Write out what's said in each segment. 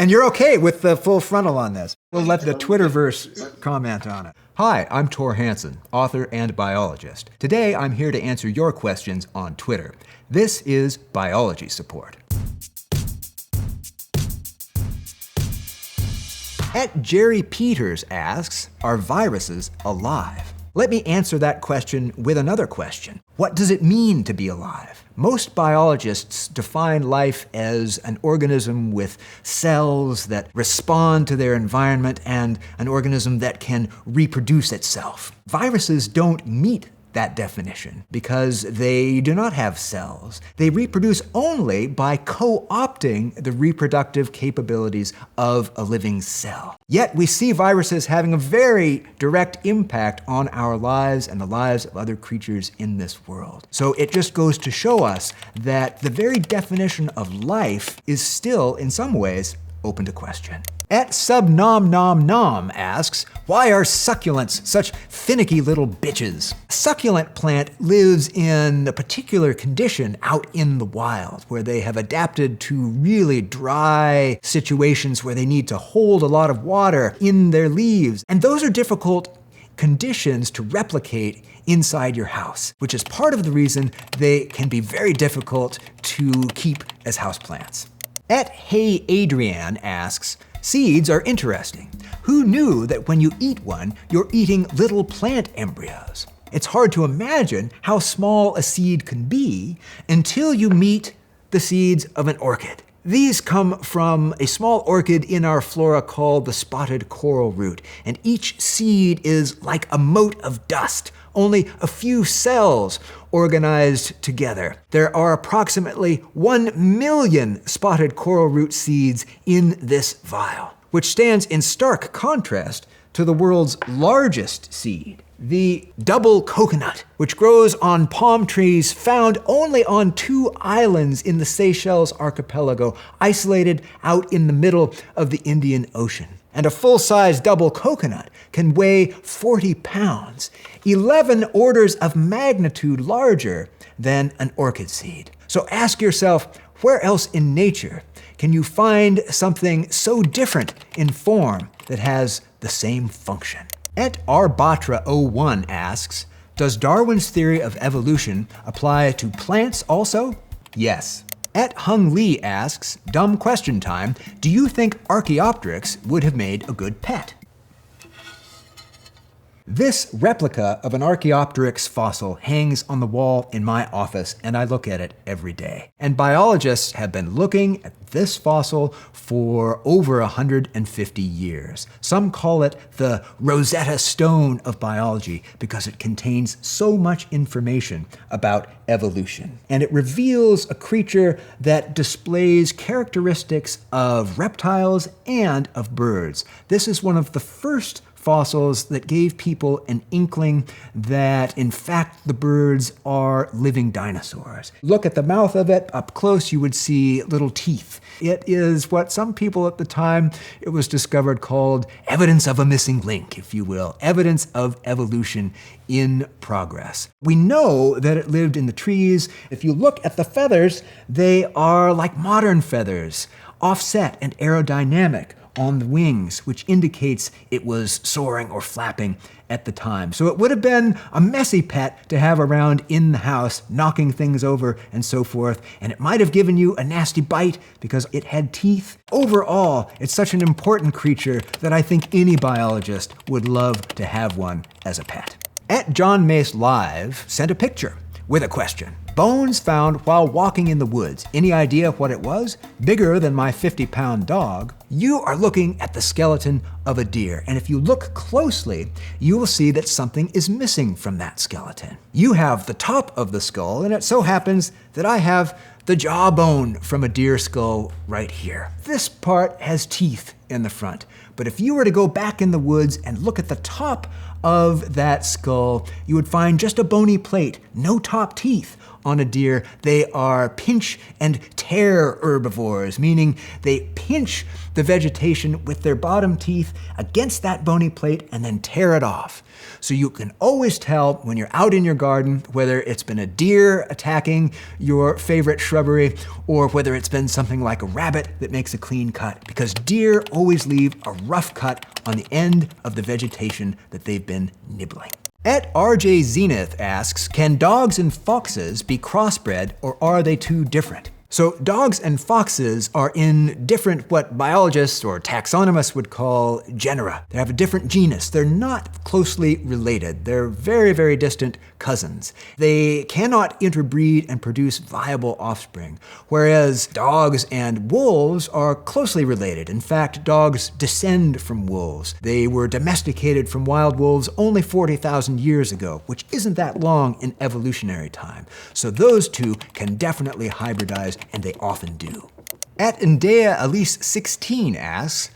And you're okay with the full frontal on this. We'll let the Twitterverse comment on it. Hi, I'm Thor Hanson, author and biologist. Today, I'm here to answer your questions on Twitter. This is Biology Support. Jerry Peters asks, are viruses alive? Let me answer that question with another question. What does it mean to be alive? Most biologists define life as an organism with cells that respond to their environment and an organism that can reproduce itself. Viruses don't meet that definition because they do not have cells. They reproduce only by co-opting the reproductive capabilities of a living cell. Yet we see viruses having a very direct impact on our lives and the lives of other creatures in this world. So it just goes to show us that the very definition of life is still, in some ways, open to question. @subnomnomnom asks, why are succulents such finicky little bitches? A succulent plant lives in a particular condition out in the wild, where they have adapted to really dry situations where they need to hold a lot of water in their leaves. And those are difficult conditions to replicate inside your house, which is part of the reason they can be very difficult to keep as houseplants. Hey Adrienne asks, seeds are interesting. Who knew that when you eat one, you're eating little plant embryos? It's hard to imagine how small a seed can be until you meet the seeds of an orchid. These come from a small orchid in our flora called the spotted coral root, and each seed is like a mote of dust, only a few cells organized together. There are approximately 1 million spotted coral root seeds in this vial, which stands in stark contrast to the world's largest seed, the double coconut, which grows on palm trees found only on 2 islands in the Seychelles archipelago, isolated out in the middle of the Indian Ocean. And a full-size double coconut can weigh 40 pounds, 11 orders of magnitude larger than an orchid seed. So ask yourself, where else in nature can you find something so different in form that has the same function? @Arbatra01 asks, does Darwin's theory of evolution apply to plants also? Yes. @Hung Lee asks, dumb question time, do you think Archaeopteryx would have made a good pet? This replica of an Archaeopteryx fossil hangs on the wall in my office, and I look at it every day. And biologists have been looking at this fossil for over 150 years. Some call it the Rosetta Stone of biology because it contains so much information about evolution. And it reveals a creature that displays characteristics of reptiles and of birds. This is one of the first fossils that gave people an inkling that, in fact, the birds are living dinosaurs. Look at the mouth of it. Up close, you would see little teeth. It is what some people at the time it was discovered called evidence of a missing link, if you will, evidence of evolution in progress. We know that it lived in the trees. If you look at the feathers, they are like modern feathers, offset and aerodynamic on the wings, which indicates it was soaring or flapping at the time. So it would have been a messy pet to have around in the house, knocking things over and so forth, and it might have given you a nasty bite because it had teeth. Overall, it's such an important creature that I think any biologist would love to have one as a pet. @John Mace Live sent a picture with a question. Bones found while walking in the woods. Any idea what it was? Bigger than my 50-pound dog. You are looking at the skeleton of a deer, and if you look closely, you will see that something is missing from that skeleton. You have the top of the skull, and it so happens that I have the jawbone from a deer skull right here. This part has teeth in the front. But if you were to go back in the woods and look at the top of that skull, you would find just a bony plate, no top teeth on a deer. They are pinch and tear herbivores, meaning they pinch the vegetation with their bottom teeth against that bony plate and then tear it off. So you can always tell when you're out in your garden whether it's been a deer attacking your favorite shrubbery or whether it's been something like a rabbit that makes a clean cut, because deer always leave a rough cut on the end of the vegetation that they've been nibbling. At RJ Zenith asks, can dogs and foxes be crossbred or are they too different? So dogs and foxes are in different, what biologists or taxonomists would call genera. They have a different genus. They're not closely related. They're very, very distant cousins. They cannot interbreed and produce viable offspring, whereas dogs and wolves are closely related. In fact, dogs descend from wolves. They were domesticated from wild wolves only 40,000 years ago, which isn't that long in evolutionary time. So those two can definitely hybridize, and they often do. At Indea Elise 16 asks,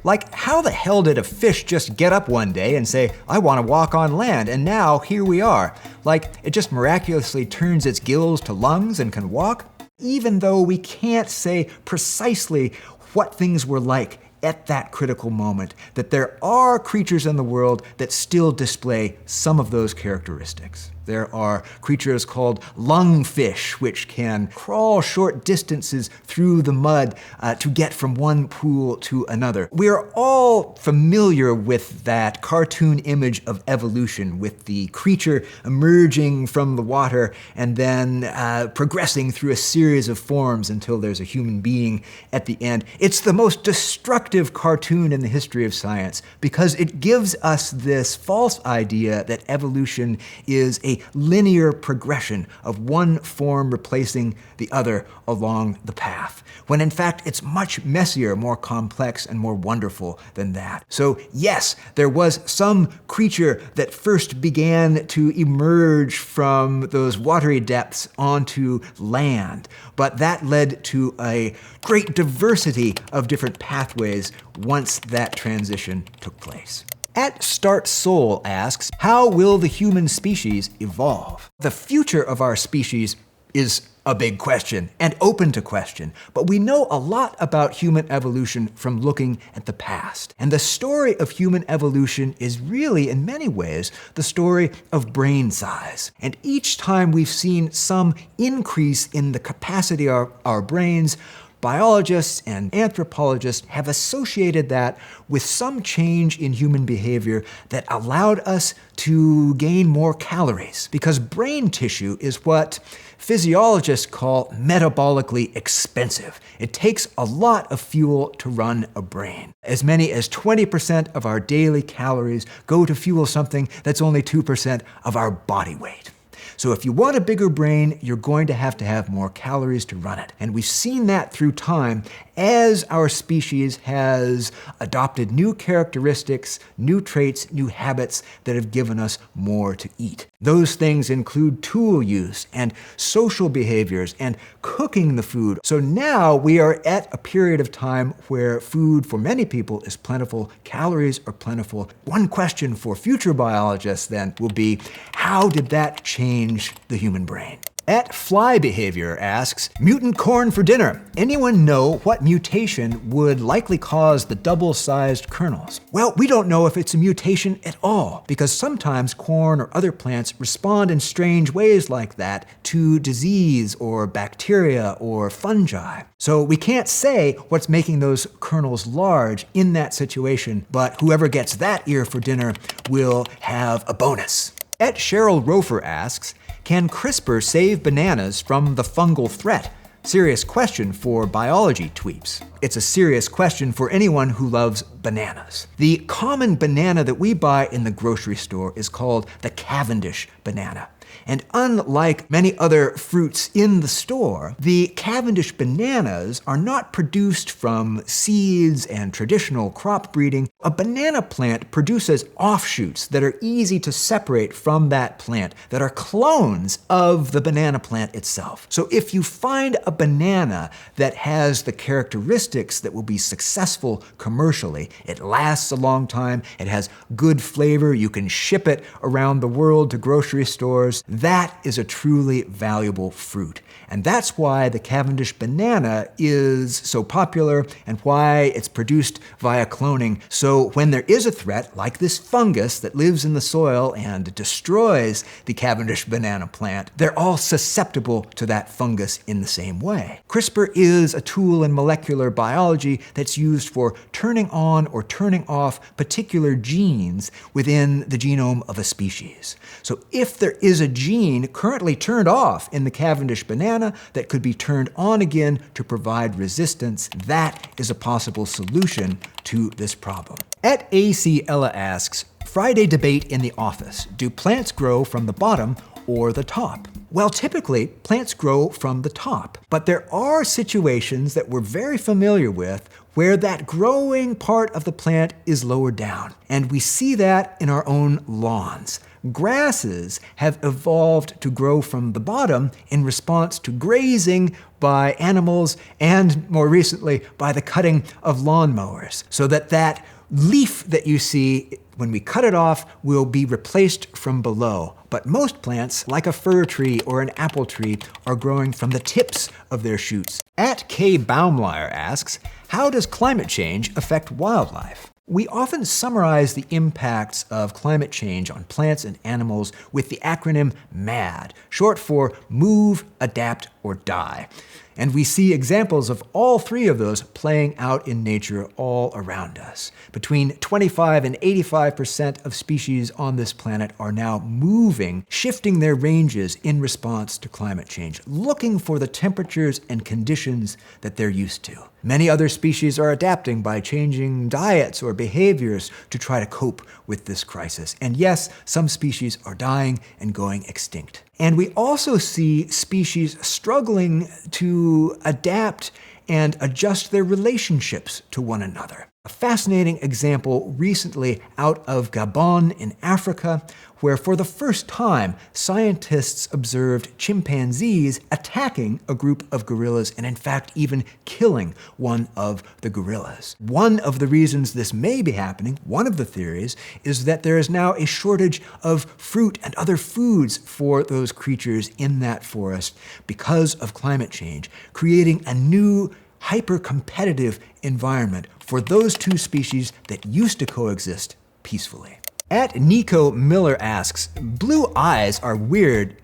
like, how the hell did a fish just get up one day and say, I want to walk on land, and now here we are? Like, it just miraculously turns its gills to lungs and can walk? Even though we can't say precisely what things were like at that critical moment, that there are creatures in the world that still display some of those characteristics. There are creatures called lungfish, which can crawl short distances through the mud to get from one pool to another. We are all familiar with that cartoon image of evolution, with the creature emerging from the water and then progressing through a series of forms until there's a human being at the end. It's the most destructive cartoon in the history of science because it gives us this false idea that evolution is a linear progression of one form replacing the other along the path, when in fact it's much messier, more complex, and more wonderful than that. So yes, there was some creature that first began to emerge from those watery depths onto land, but that led to a great diversity of different pathways once that transition took place. At Start Soul asks, how will the human species evolve? The future of our species is a big question and open to question, but we know a lot about human evolution from looking at the past. And the story of human evolution is really, in many ways, the story of brain size. And each time we've seen some increase in the capacity of our brains, biologists and anthropologists have associated that with some change in human behavior that allowed us to gain more calories, because brain tissue is what physiologists call metabolically expensive. It takes a lot of fuel to run a brain. As many as 20% of our daily calories go to fuel something that's only 2% of our body weight. So if you want a bigger brain, you're going to have more calories to run it. And we've seen that through time as our species has adopted new characteristics, new traits, new habits that have given us more to eat. Those things include tool use and social behaviors and cooking the food. So now we are at a period of time where food for many people is plentiful, calories are plentiful. One question for future biologists then will be, how did that change the human brain? At Fly Behavior asks, mutant corn for dinner. Anyone know what mutation would likely cause the double-sized kernels? Well, we don't know if it's a mutation at all, because sometimes corn or other plants respond in strange ways like that to disease or bacteria or fungi. So we can't say what's making those kernels large in that situation, but whoever gets that ear for dinner will have a bonus. At Cheryl Rofer asks, can CRISPR save bananas from the fungal threat? Serious question for biology tweeps. It's a serious question for anyone who loves bananas. The common banana that we buy in the grocery store is called the Cavendish banana. And unlike many other fruits in the store, the Cavendish bananas are not produced from seeds and traditional crop breeding. A banana plant produces offshoots that are easy to separate from that plant, that are clones of the banana plant itself. So if you find a banana that has the characteristics that will be successful commercially, it lasts a long time, it has good flavor, you can ship it around the world to grocery stores, that is a truly valuable fruit. And that's why the Cavendish banana is so popular and why it's produced via cloning. So when there is a threat, like this fungus that lives in the soil and destroys the Cavendish banana plant, they're all susceptible to that fungus in the same way. CRISPR is a tool in molecular biology that's used for turning on or turning off particular genes within the genome of a species. So if there is a gene currently turned off in the Cavendish banana that could be turned on again to provide resistance, that is a possible solution to this problem. At AC Ella asks, Friday debate in the office. Do plants grow from the bottom or the top? Well, typically, plants grow from the top, but there are situations that we're very familiar with where that growing part of the plant is lower down. And we see that in our own lawns. Grasses have evolved to grow from the bottom in response to grazing by animals and, more recently, by the cutting of lawnmowers, so that leaf that you see, when we cut it off, will be replaced from below. But most plants, like a fir tree or an apple tree, are growing from the tips of their shoots. At K. Baumleier asks, how does climate change affect wildlife? We often summarize the impacts of climate change on plants and animals with the acronym MAD, short for Move, Adapt, or Die. And we see examples of all three of those playing out in nature all around us. Between 25 and 85% of species on this planet are now moving, shifting their ranges in response to climate change, looking for the temperatures and conditions that they're used to. Many other species are adapting by changing diets or behaviors to try to cope with this crisis. And yes, some species are dying and going extinct. And we also see species struggling to adapt and adjust their relationships to one another. A fascinating example recently out of Gabon in Africa, where for the first time, scientists observed chimpanzees attacking a group of gorillas and in fact even killing one of the gorillas. One of the reasons this may be happening, one of the theories, is that there is now a shortage of fruit and other foods for those creatures in that forest because of climate change, creating a new hyper-competitive environment for those two species that used to coexist peacefully. At Nico Miller asks, blue eyes are weird.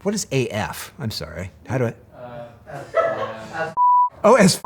What is AF? I'm sorry. How do I? Oh, as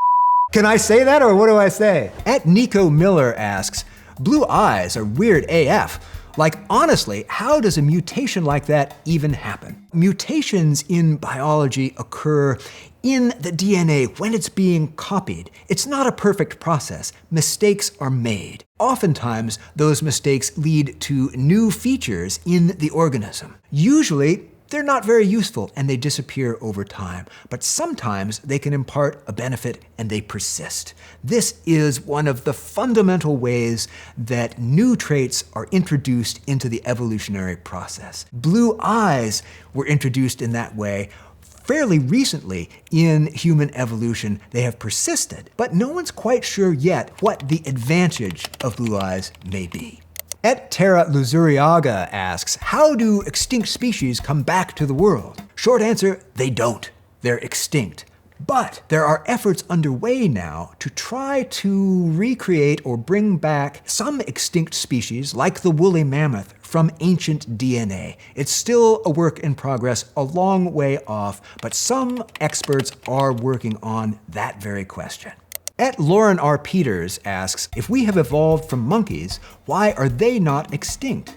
can I say that or what do I say? At Nico Miller asks, blue eyes are weird AF. Like, honestly, how does a mutation like that even happen? Mutations in biology occur in the DNA when it's being copied. It's not a perfect process. Mistakes are made. Oftentimes, those mistakes lead to new features in the organism. Usually, they're not very useful and they disappear over time, but sometimes they can impart a benefit and they persist. This is one of the fundamental ways that new traits are introduced into the evolutionary process. Blue eyes were introduced in that way fairly recently in human evolution. They have persisted, but no one's quite sure yet what the advantage of blue eyes may be. Et Terra Luzuriaga asks, how do extinct species come back to the world? Short answer, they don't. They're extinct. But there are efforts underway now to try to recreate or bring back some extinct species, like the woolly mammoth, from ancient DNA. It's still a work in progress, a long way off, but some experts are working on that very question. At Lauren R. Peters asks, if we have evolved from monkeys, why are they not extinct?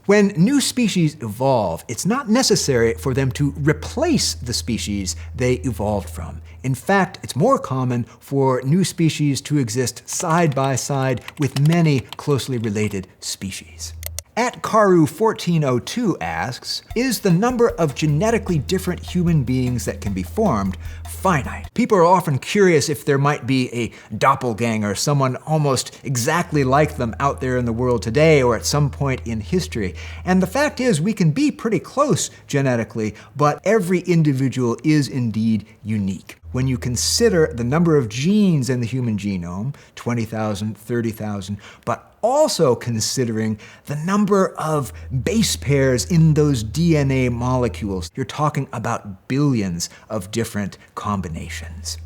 When new species evolve, it's not necessary for them to replace the species they evolved from. In fact, it's more common for new species to exist side by side with many closely related species. At Karu1402 asks, is the number of genetically different human beings that can be formed finite? People are often curious if there might be a doppelganger, someone almost exactly like them out there in the world today or at some point in history. And the fact is, we can be pretty close genetically, but every individual is indeed unique. When you consider the number of genes in the human genome, 20,000, 30,000, but also considering the number of base pairs in those DNA molecules, you're talking about billions of different combinations.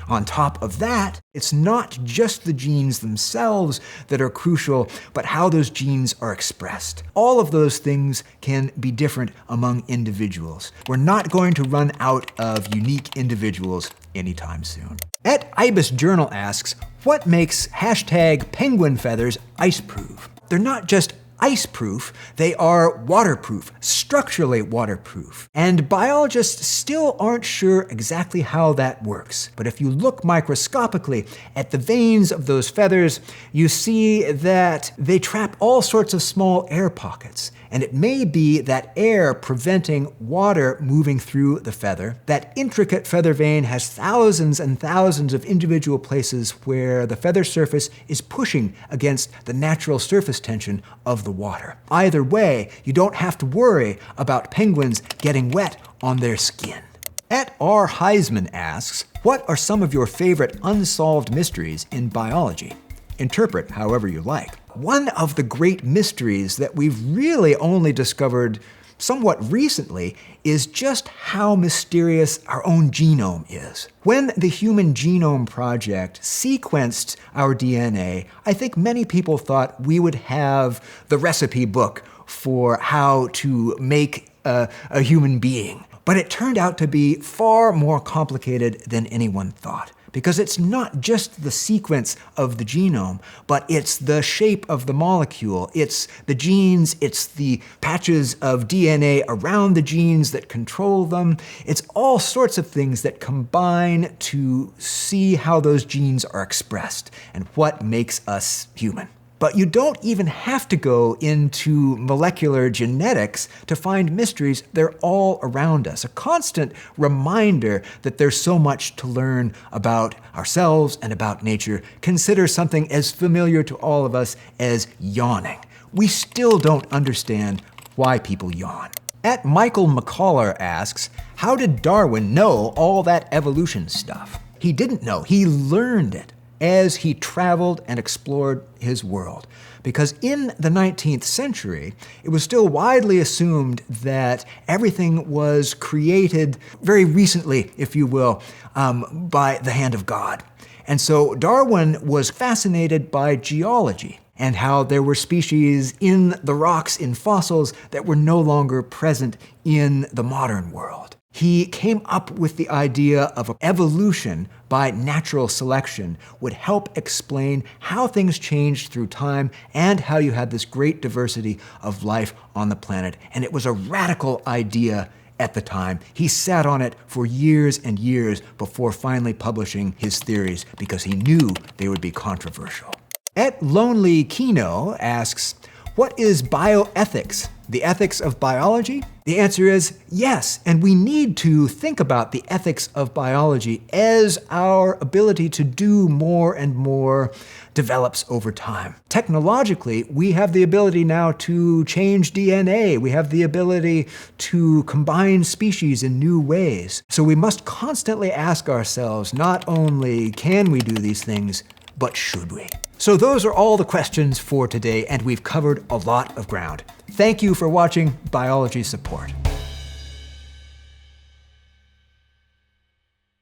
On top of that, it's not just the genes themselves that are crucial, but how those genes are expressed. All of those things can be different among individuals. We're not going to run out of unique individuals anytime soon. At Ibis Journal asks, what makes #penguin feathers iceproof? They're not just iceproof, they are waterproof, structurally waterproof. And biologists still aren't sure exactly how that works. But if you look microscopically at the veins of those feathers, you see that they trap all sorts of small air pockets. And it may be that air preventing water moving through the feather. That intricate feather vein has thousands and thousands of individual places where the feather surface is pushing against the natural surface tension of the water. Either way, you don't have to worry about penguins getting wet on their skin. At R. Heisman asks, what are some of your favorite unsolved mysteries in biology? Interpret however you like. One of the great mysteries that we've really only discovered somewhat recently is just how mysterious our own genome is. When the Human Genome Project sequenced our DNA, I think many people thought we would have the recipe book for how to make a human being. But it turned out to be far more complicated than anyone thought. Because it's not just the sequence of the genome, but it's the shape of the molecule, it's the genes, it's the patches of DNA around the genes that control them. It's all sorts of things that combine to see how those genes are expressed and what makes us human. But you don't even have to go into molecular genetics to find mysteries. They're all around us. A constant reminder that there's so much to learn about ourselves and about nature. Consider something as familiar to all of us as yawning. We still don't understand why people yawn. At Michael McCollar asks, how did Darwin know all that evolution stuff? He didn't know, he learned it as he traveled and explored his world. Because in the 19th century, it was still widely assumed that everything was created very recently, if you will, by the hand of God. And so Darwin was fascinated by geology and how there were species in the rocks, in fossils, that were no longer present in the modern world. He came up with the idea of evolution by natural selection would help explain how things changed through time and how you had this great diversity of life on the planet. And it was a radical idea at the time. He sat on it for years and years before finally publishing his theories because he knew they would be controversial. At Lonely Kino asks, what is bioethics? The ethics of biology? The answer is yes, and we need to think about the ethics of biology as our ability to do more and more develops over time. Technologically, we have the ability now to change DNA. We have the ability to combine species in new ways. So we must constantly ask ourselves, not only can we do these things, but should we? So those are all the questions for today, and we've covered a lot of ground. Thank you for watching Biology Support.